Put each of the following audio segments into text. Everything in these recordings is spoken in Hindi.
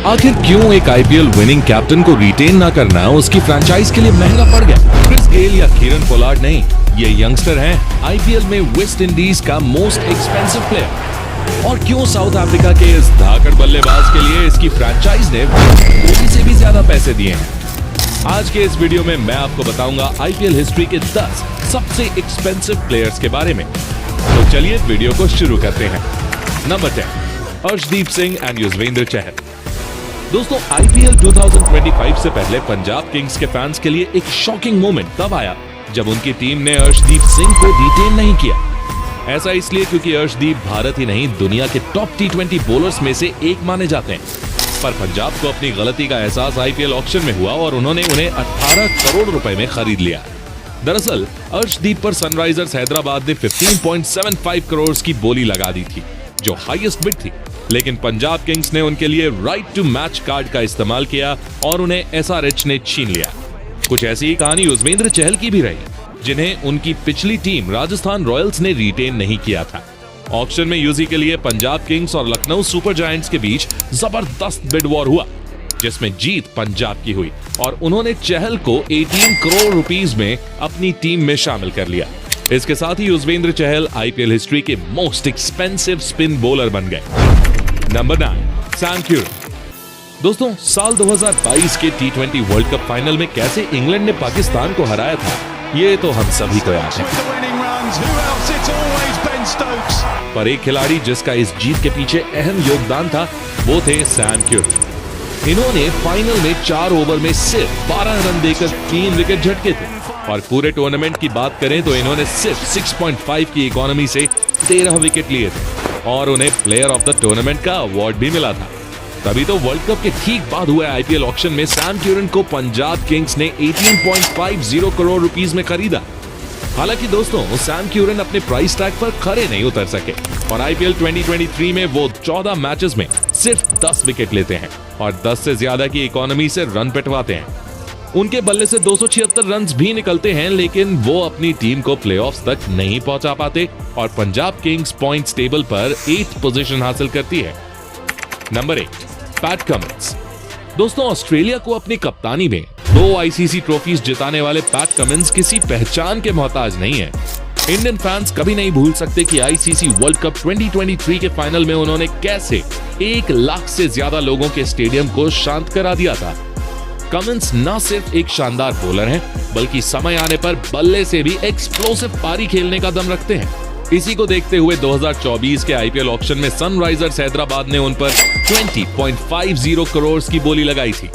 आखिर क्यों एक आईपीएल विनिंग कैप्टन को रिटेन ना करना उसकी फ्रेंचाइज के लिए महंगा पड़ गया? क्रिस गेल या कीरन पोलार्ड नहीं, ये यंगस्टर हैं आईपीएल में वेस्ट इंडीज का मोस्ट एक्सपेंसिव प्लेयर। और क्यों साउथ अफ्रीका के इस धाकड़ बल्लेबाज के लिए इसकी फ्रेंचाइज ने कोहली से भी ज्यादा पैसे दिए हैं? आज के इस वीडियो में मैं आपको बताऊंगा आईपीएल हिस्ट्री के 10 सबसे एक्सपेंसिव प्लेयर्स के बारे में। तो चलिए वीडियो को शुरू करते हैं। Number 10, Arshdeep Singh and Yuzvendra Chahal. दोस्तों, आईपीएल 2025 से पहले पंजाब किंग्स के फैंस के लिए एक शॉकिंग मोमेंट तब आया जब उनकी टीम ने अर्शदीप सिंह को रिटेन नहीं किया। ऐसा इसलिए क्योंकि अर्शदीप भारत ही नहीं दुनिया के टॉप टी20 बॉलर्स में से एक माने जाते हैं। पर पंजाब को अपनी गलती का एहसास आईपीएल ऑक्शन में हुआ और उन्होंने उन्हें 18 करोड़ रुपए में खरीद लिया। दरअसल अर्शदीप पर सनराइजर्स हैदराबाद ने 15.75 करोड़ की बोली लगा दी थी, जो हाईएस्ट बिड थी। लेकिन पंजाब किंग्स ने उनके लिए राइट टू मैच कार्ड का इस्तेमाल किया और उन्हें एसआरएच ने छीन लिया। कुछ ऐसी ही कहानी युजवेंद्र चहल की भी रही, जिन्हें उनकी पिछली टीम राजस्थान रॉयल्स ने रिटेन नहीं किया था। ऑक्शन में यूजी के लिए पंजाब किंग्स और लखनऊ सुपर जायंट्स के बीच जबरदस्त बिड वॉर हुआ, जिसमें जीत पंजाब की हुई और उन्होंने चहल को 18 करोड़ रुपीस में अपनी टीम में शामिल कर लिया। इसके साथ ही युजवेंद्र चहल आईपीएल हिस्ट्री के मोस्ट एक्सपेंसिव स्पिन बॉलर बन गए। Number 9, Sam Curran. दोस्तों, साल 2022 के टी20 वर्ल्ड कप फाइनल में कैसे इंग्लैंड ने पाकिस्तान को हराया था, ये तो हम सभी को याद है। पर एक खिलाड़ी जिसका इस जीत के पीछे अहम योगदान था, वो थे सैम क्यूरन। इन्होंने फाइनल में 4 ओवर में सिर्फ 12 रन देकर 3 विकेट झटके थे और पूरे टूर्नामेंट की बात करें तो इन्होंने सिर्फ 6.5 की इकोनॉमी से 13 विकेट लिए थे और उन्हें प्लेयर ऑफ द टूर्नामेंट का अवार्ड भी मिला था। तभी तो वर्ल्ड कप के ठीक बाद हुए आईपीएल ऑक्शन में सैम क्यूरन को पंजाब किंग्स ने 18.50 करोड़ रुपीस में खरीदा। हालांकि दोस्तों, सैम क्यूरन अपने प्राइस टैग पर खरे नहीं उतर सके और आईपीएल 2023 में वो 14 मैचेस में सिर्फ 10 विकेट लेते हैं और 10 से ज्यादा की इकोनॉमी से रन पिटवाते हैं। उनके बल्ले से 276 रन्स भी निकलते हैं, लेकिन वो अपनी टीम को प्लेऑफ्स तक नहीं पहुंचा पाते और पंजाब किंग्स पॉइंट्स टेबल पर 8th पोजीशन हासिल करती है। Number 8, PAT Cummins. दोस्तों, ऑस्ट्रेलिया को अपनी कप्तानी में 2 आईसीसी ट्रॉफीज जिताने वाले पैट कमिंस किसी पहचान के मोहताज नहीं है। इंडियन फैंस कभी नहीं भूल सकते कि आईसीसी वर्ल्ड कप 2023 के फाइनल में उन्होंने कैसे 1 लाख से ज्यादा लोगों के स्टेडियम को शांत करा दिया था। कमिंस न सिर्फ एक शानदार बॉलर हैं, बल्कि समय आने पर बल्ले से भी एक्सप्लोसिव पारी खेलने का दम रखते हैं। इसी को देखते हुए 2024 के आईपीएल ऑक्शन में सनराइजर्स हैदराबाद ने उन पर 20.50 करोड़ की बोली लगाई थी।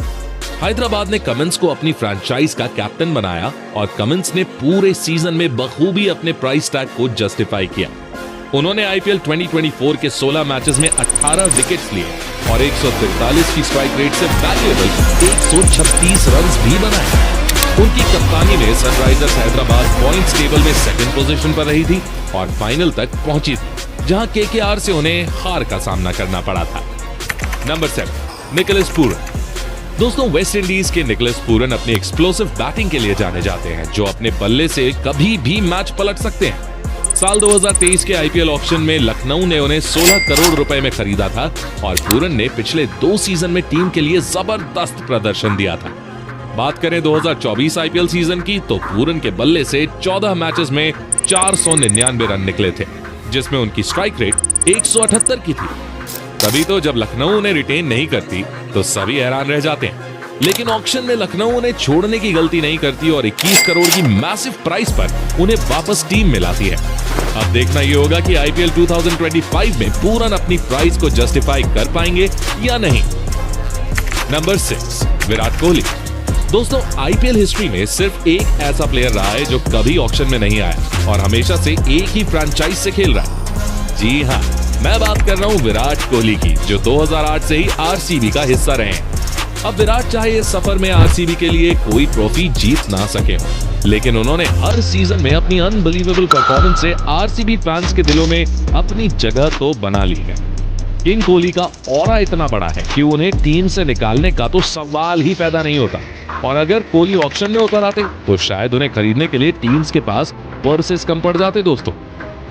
हैदराबाद ने कमिंस को अपनी फ्रेंचाइज का कैप्टन बनाया और कमिंस ने पूरे सीजन में बखूबी अपने प्राइस टैग को जस्टिफाई किया। उन्होंने आईपीएल 2024 के 16 मैचेस में 18 विकेट्स लिए और 143 की स्ट्राइक रेट से वैल्यूएबल 136 रन्स भी बनाए। उनकी कप्तानी में सनराइजर्स हैदराबाद पॉइंट्स टेबल में 2nd पोजीशन पर रही थी और फाइनल तक पहुंची थी, जहां केकेआर से उन्हें हार का सामना करना पड़ा था। Number 7, Nicholas Pooran. दोस्तों, वेस्ट इंडीज के निकोलस पूरन अपनी एक्सप्लोसिव बैटिंग के लिए जाने जाते हैं, जो अपने बल्ले से कभी भी मैच पलट सकते हैं। साल 2023 के आईपीएल ऑक्शन में लखनऊ ने उन्हें 16 करोड़ रुपए में खरीदा था और पूरन ने पिछले 2 सीजन में टीम के लिए जबरदस्त प्रदर्शन दिया था। बात करें 2024 आईपीएल सीजन की, तो पूरन के बल्ले से 14 मैचेस में 499 रन निकले थे, जिसमें उनकी स्ट्राइक रेट 178 की थी। तभी तो जब लखनऊ उन्हें रिटेन नहीं करती तो सभी हैरान रह जाते हैं, लेकिन ऑक्शन में लखनऊ उन्हें छोड़ने की गलती नहीं करती और 21 करोड़ की मैसिव प्राइस पर उन्हें वापस टीम में लाती है। अब देखना ये होगा कि आईपीएल 2025 में पूरन अपनी प्राइस को जस्टिफाई कर पाएंगे या नहीं। नंबर 6, विराट कोहली। दोस्तों, आईपीएल हिस्ट्री में सिर्फ एक ऐसा प्लेयर रहा है जो कभी ऑक्शन में नहीं आया और हमेशा से एक ही फ्रेंचाइज से खेल रहा है। जी हाँ, मैं बात कर रहा हूँ विराट कोहली की, जो 2008 से ही आरसीबी का हिस्सा रहे हैं। अब विराट चाहे इस सफर में आरसीबी के लिए कोई ट्रॉफी जीत ना सके, लेकिन उन्होंने हर सीजन में अपनी अनबिलीवेबल परफॉर्मेंस से आरसीबी फैंस के दिलों में अपनी जगह तो बना ली है। किंग कोहली का ऑरा इतना बड़ा है कि उन्हें टीम से निकालने का तो सवाल ही पैदा नहीं होता और अगर कोहली ऑक्शन में उतर आते तो शायद उन्हें खरीदने के लिए टीम्स के पास पर्सेस कम पड़ जाते। दोस्तों,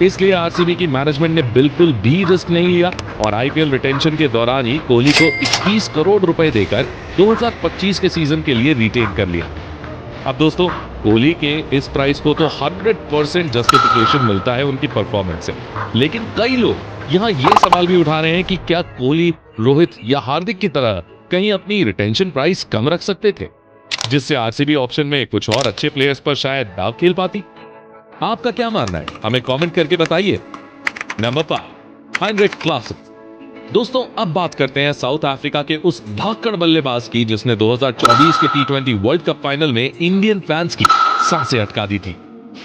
इसलिए आरसीबी की मैनेजमेंट ने बिल्कुल भी रिस्क नहीं लिया और आईपीएल रिटेंशन के दौरान ही कोहली को 21 करोड़ रुपए देकर 2025 के सीजन के लिए रिटेन कर लिया। अब दोस्तों, कोहली के इस प्राइस को तो 100% जस्टिफिकेशन मिलता है उनकी परफॉर्मेंस से, लेकिन कई लोग यहाँ ये सवाल भी उठा रहे हैं कि क्या कोहली, रोहित या हार्दिक की तरह कहीं अपनी रिटेंशन प्राइस कम रख सकते थे, जिससे आरसीबी ऑप्शन में कुछ और अच्छे प्लेयर्स पर शायद दाव खेल पाती। आपका क्या मानना है, हमें कमेंट करके बताइए। Number 5, Heinrich Klaasen. दोस्तों, अब बात करते हैं साउथ अफ्रीका के उस धाकड़ बल्लेबाज की जिसने 2024 के T20 वर्ल्ड कप फाइनल में इंडियन फैंस की सांसें अटका दी थी।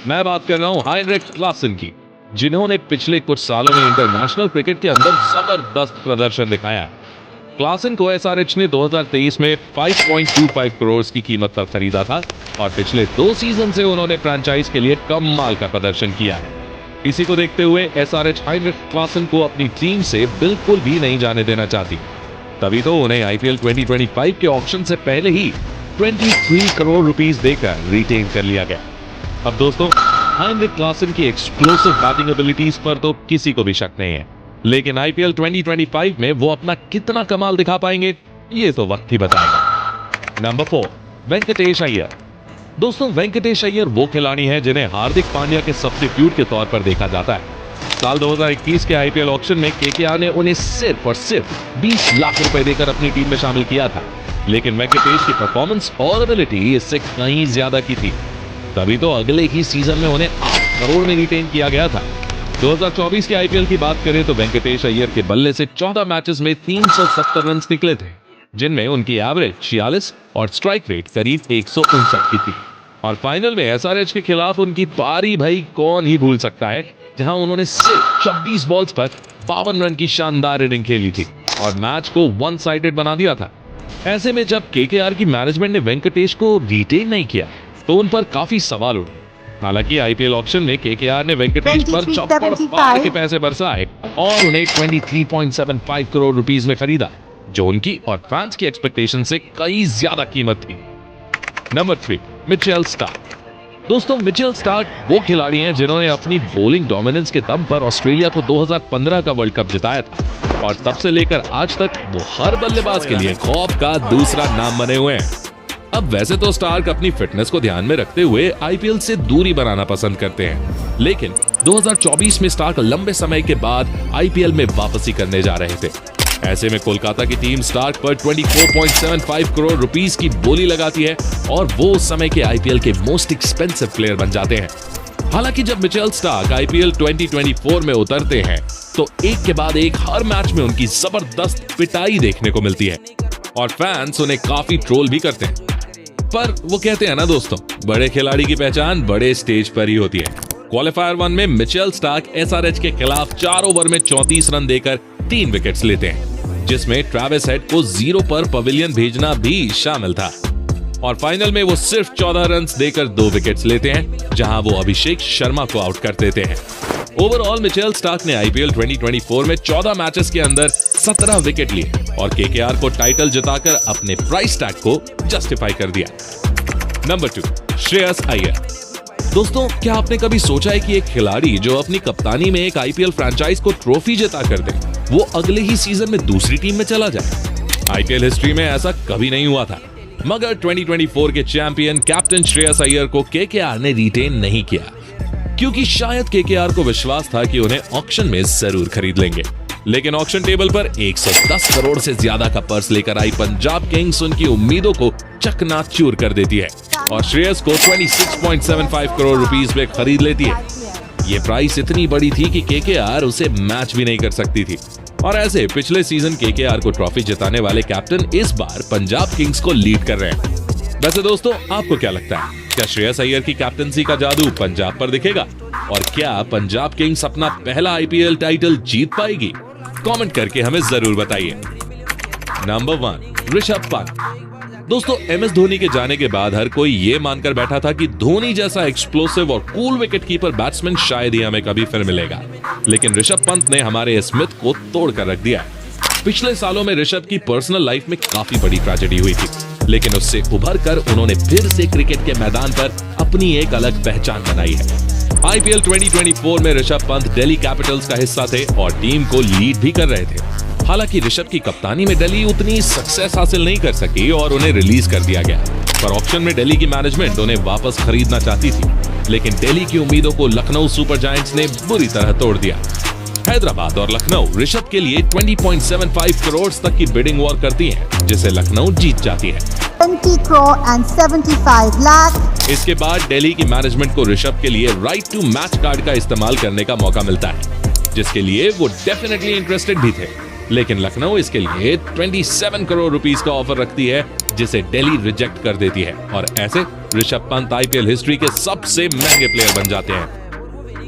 मैं बात कर रहा हूं हाइनरिक क्लासन की, जिन्होंने पिछले कुछ सालों में इंटरनेशनल क्रिकेट के अंदर जबरदस्त प्रदर्शन दिखाया है। क्लासन को एसआरएच ने 2023 में 5.25 करोड़ की कीमत पर खरीदा था और पिछले 2 सीजन से उन्होंने फ्रेंचाइज के लिए कमाल का प्रदर्शन किया है। इसी को देखते हुए एसआरएच हाइनरिक क्लासन को अपनी टीम से बिल्कुल भी नहीं जाने देना चाहती। तभी तो उन्हें आईपीएल 2025 के ऑक्शन से पहले ही 23 करोड़ रुपीस देकर रिटेन कर लिया गया। अब दोस्तों, हाइनरिक क्लासन की एक्सप्लोसिव बैटिंग एबिलिटीज पर तो किसी को भी शक नहीं है, लेकिन आईपीएल 2025 में वो अपना कितना कमाल दिखा पाएंगे, ये तो वक्त ही बताएगा। नंबर 4, वेंकटेश अय्यर। दोस्तों, वेंकटेश अय्यर वो खिलाड़ी हैं जिन्हें हार्दिक पांड्या के सब्स्टिट्यूट के तौर पर देखा जाता है। साल 2021 के आईपीएल ऑक्शन में केकेआर ने उन्हें सिर्फ और सिर्फ 20 लाख रुपए देकर अपनी टीम में शामिल किया था, लेकिन वेंकटेश की परफॉर्मेंस और एबिलिटी इससे कहीं ज्यादा की थी। तभी तो अगले ही सीजन में उन्हें 8 करोड़ में रिटेन किया गया था। 2024 के आईपीएल की बात करें तो वेंकटेश अय्यर के बल्ले से 14 मैचेस में 370 रन निकले थे, जिनमें उनकी एवरेज 46 और स्ट्राइक रेट करीब 159 की थी। और फाइनल में एसआरएच के खिलाफ उनकी पारी भाई कौन ही भूल सकता है, जहां उन्होंने सिर्फ 26 बॉल्स पर 52 रन की शानदार इनिंग खेली थी और मैच को वन साइडेड बना दिया था। ऐसे में जब केकेआर की मैनेजमेंट ने वेंकटेश को रिटेन नहीं किया तो उन पर काफी सवाल उठे। हालांकि आईपीएल ऑक्शन में केकेआर ने वेंकटेश पर चौपड़ फाड़ के पैसे बरसाए और उन्हें 23.75 करोड़ रुपीस में खरीदा, जो उनकी और फैंस की एक्सपेक्टेशन से कई ज्यादा कीमत थी। Number 3, Mitchell Starc. दोस्तों, मिचेल स्टार्क वो खिलाड़ी हैं जिन्होंने अपनी बॉलिंग डोमिनेंस के दम पर ऑस्ट्रेलिया को 2015 का वर्ल्ड कप जिताया था और तब से लेकर आज तक वो हर बल्लेबाज के लिए खौफ का दूसरा नाम बने हुए हैं। अब वैसे तो स्टार्क अपनी फिटनेस को ध्यान में रखते हुए आईपीएल से दूरी बनाना पसंद करते हैं, लेकिन 2024 में स्टार्क लंबे समय के बाद आईपीएल में वापसी करने जा रहे थे। ऐसे में कोलकाता की टीम स्टार्क पर 24.75 करोड़ रुपीस की बोली लगाती है और वो उस समय के आईपीएल के मोस्ट एक्सपेंसिव प्लेयर बन जाते हैं। हालांकि जब मिचेल स्टार्क आईपीएल 2024 में उतरते हैं तो एक के बाद एक हर मैच में उनकी जबरदस्त पिटाई देखने को मिलती है और फैंस उन्हें काफी ट्रोल भी करते हैं। पर वो कहते हैं ना दोस्तों, बड़े खिलाड़ी की पहचान बड़े स्टेज पर ही होती है। क्वालिफायर 1 में मिचेल स्टार्क एसआरएच के खिलाफ 4 ओवर में 34 रन देकर 3 विकेट्स लेते हैं, जिसमें ट्रेविस हेड को 0 पर पवेलियन भेजना भी शामिल था। और फाइनल में वो सिर्फ 14 रन देकर 2 विकेट्स लेते हैं, जहां वो अभिषेक शर्मा को आउट कर देते हैं। ओवरऑल मिचेल स्टार्क ने आईपीएल 2024 में 14 मैचेस के अंदर 17 विकेट लिए और केकेआर को टाइटल जिताकर अपने प्राइस टैग को जस्टिफाई कर दिया। नंबर 2, श्रेयस अय्यर। दोस्तों, क्या आपने कभी सोचा है कि एक खिलाड़ी जो अपनी कप्तानी में एक आईपीएल फ्रेंचाइज को ट्रॉफी जिता कर दे, वो अगले ही सीजन में दूसरी टीम में चला जाए? आईपीएल हिस्ट्री में ऐसा कभी नहीं हुआ था, मगर 2024 के चैंपियन कैप्टन श्रेयस अय्यर को केकेआर ने रिटेन नहीं किया, क्योंकि शायद केकेआर को विश्वास था कि उन्हें ऑक्शन में जरूर खरीद लेंगे। लेकिन ऑक्शन टेबल पर 110 करोड़ से ज्यादा का पर्स लेकर आई पंजाब किंग्स उनकी उम्मीदों को चकनाचूर कर देती है और श्रेयस को 26.75 करोड़ रुपीस में खरीद लेती है। ये प्राइस इतनी बड़ी थी कि केकेआर उसे मैच भी नहीं कर सकती थी और ऐसे पिछले सीजन केकेआर को ट्रॉफी जिताने वाले कैप्टन इस बार पंजाब किंग्स को लीड कर रहे हैं। वैसे दोस्तों, आपको क्या लगता है, क्या श्रेयस अय्यर की कैप्टनसी का जादू पंजाब पर दिखेगा और क्या पंजाब किंग्स अपना पहला आईपीएल टाइटल जीत पाएगी? कमेंट करके हमें जरूर बताइए। नंबर 1, ऋषभ पंत। दोस्तों, एमएस धोनी के जाने के बाद हर कोई ये मानकर बैठा था कि धोनी जैसा एक्सप्लोसिव और कूल विकेटकीपर बैट्समैन शायद ही हमें कभी फिर मिलेगा, लेकिन ऋषभ पंत ने हमारे स्मिथ को तोड़ कर रख दिया। पिछले सालों में ऋषभ की पर्सनल लाइफ में काफी बड़ी ट्रेजेडी हुई थी, लेकिन उससे उभर कर उन्होंने फिर से क्रिकेट के मैदान पर अपनी एक अलग पहचान बनाई है। आईपीएल 2024 में ऋषभ पंत दिल्ली कैपिटल्स का हिस्सा थे और टीम को लीड भी कर रहे थे। हालांकि ऋषभ की कप्तानी में दिल्ली उतनी सक्सेस हासिल नहीं कर सकी और उन्हें रिलीज कर दिया गया। पर ऑक्शन में दिल्ली की मैनेजमेंट उन्हें वापस खरीदना चाहती थी, लेकिन दिल्ली की उम्मीदों को लखनऊ सुपर जायंट्स ने बुरी तरह तोड़ दिया। हैदराबाद और लखनऊ ऋषभ के लिए 20.75 करोड़ तक की बिडिंग वॉर करती हैं, जिसे लखनऊ जीत जाती है। 20 crore and 75 lakh। इसके बाद दिल्ली की मैनेजमेंट को ऋषभ के लिए राइट टू मैच कार्ड का इस्तेमाल करने का मौका मिलता है, जिसके लिए वो डेफिनेटली इंटरेस्टेड भी थे। लेकिन लखनऊ इसके लिए 27 करोड़ रुपीस का ऑफर रखती है, जिसे दिल्ली रिजेक्ट कर देती है और ऐसे ऋषभ पंत आईपीएल हिस्ट्री के सबसे महंगे प्लेयर बन जाते हैं।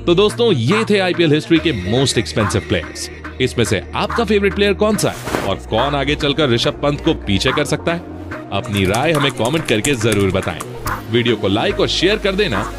तो दोस्तों, ये थे आईपीएल हिस्ट्री के मोस्ट एक्सपेंसिव प्लेयर्स। इसमें से आपका फेवरेट प्लेयर कौन सा है और कौन आगे चलकर ऋषभ पंत को पीछे कर सकता है? अपनी राय हमें कमेंट करके जरूर बताएं। वीडियो को लाइक और शेयर कर देना